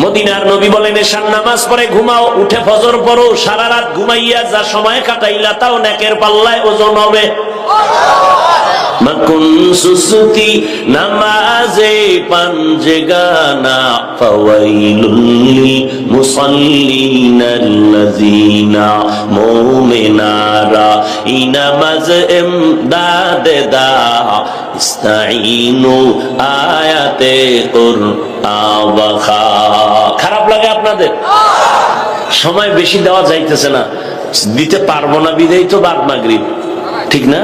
মদিনার নবী বলেন এশার নামাজ পড়ে ঘুমাও, উঠে ফজর পড়ো, সারা রাত ঘুমাইয়া যা সময় কাটাইলা তাও নেকের পাল্লায় ওজন হবে। মাকুন সুসুতি নামাজে পাঞ্জেগানা ফাওয়াইলুল মুসাল্লিনাল্লাযিনা মুমিনারা ইনামাজ ইমদাদা ইস্তাইনু আয়াতে কুরআন। খারাপ লাগে আপনাদের? সময় বেশি দেওয়া যাইতেছে না, দিতে পারবো না বিধাই তো বাদ মাগরিব, ঠিক না?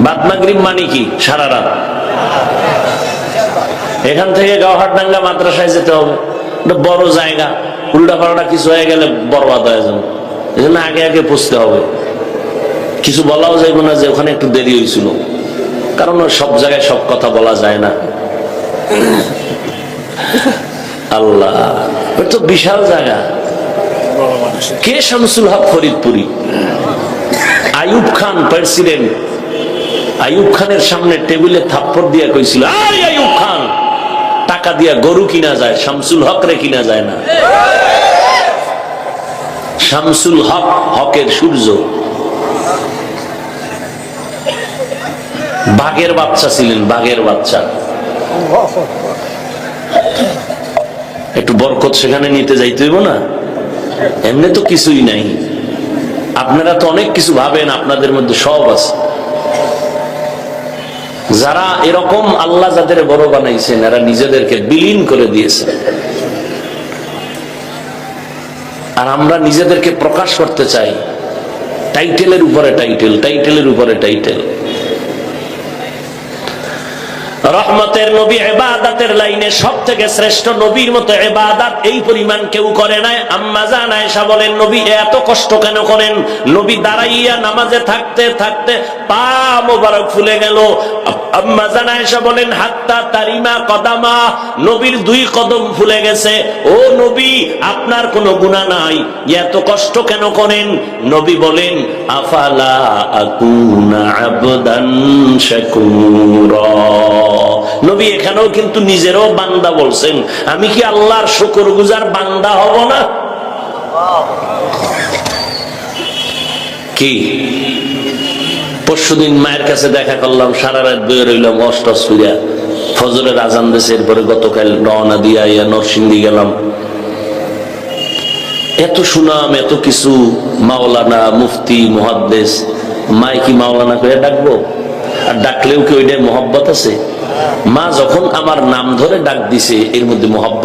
বাদ মাগরিব মানে কি? সারা রাত। এখান থেকে গাওহারডাঙ্গা মাদ্রাসায় যেতে হবে, বড় জায়গা, উল্টা পাল্টা কিছু হয়ে গেলে বরবাদ হয়ে যাবে, এই জন্য আগে আগে পৌঁছতে হবে। কিছু বলাও যাইব না যে ওখানে একটু দেরি হয়েছিল, কারণ সব জায়গায় সব কথা বলা যায় না। আল্লাহ, তো বিশাল জায়গা। কে শামসুল হক ফরিদপুরি? আইয়ুব খান প্রেসিডেন্ট, আইয়ুব খানের সামনে টেবিলে থাপ্পড় দিয়া কইছিল, আইয়ুব খান, টাকা দিয়া গরু কিনা যায়, শামসুল হক রে কিনা যায় না। শামসুল হক, হকের সূর্য, বাঘের বাচ্চা ছিলেন, বাঘের বাচ্চা। একটু বরকত সেখানে নিতে যাইতে হইব না? এমনি তো কিছুই নাই। আপনারা তো অনেক কিছু ভাবেন, আপনাদের মধ্যে সব আছে। যারা এরকম আল্লাহ যাদের বড় বানাইছেন, এরা নিজেদেরকে বিলীন করে দিয়েছেন, আর আমরা নিজেদেরকে প্রকাশ করতে চাই টাইটেলের উপরে টাইটেল, টাইটেলের উপরে টাইটেল। রহমতের নবী ইবাদতের লাইনে সব থেকে শ্রেষ্ঠ, নবীর মতো ইবাদত এই পরিমাণ কেউ করে নাই। আম্মা জান আয়েশা বলেন, নবী এত কষ্ট কেন করেন? নবী দাঁড়াইয়া নামাজে থাকতে থাকতে পা মোবারক ফুলে গেল। আম্মা জান আয়েশা বলেন, হাত্তা তারিমা কদামা, নবীর 2 কদম ফুলে গেছে। ও নবী, আপনার কোনো গুনাহ নাই, এত কষ্ট কেন করেন? নবী বলেন, আফালা আকুনা আবদান শাকুরা। নবী এখানেও কিন্তু নিজেরও বান্দা বলছেন, আমি কি আল্লাহর শুকরগুজার বান্দা হব না? কি পরশুদিন মায়ের কাছে দেখা করলাম, সারা রাত বয়ে রইলাম, অষ্টস ফিরা ফজরের আজান দিয়েছে। এরপরে গতকাল রওনা দিয়া নরসিংদী গেলাম। এত সুনাম, এত কিছু, মাওলানা, মুফতি, মুহাদ্দিস। মাই কি মাওলানা করে ডাকবো? আর ডাকলেও কি ওইটাই মহব্বত আছে? মা যখন আমার নাম ধরে ডাক দিছে, এর মধ্যে মহব্বত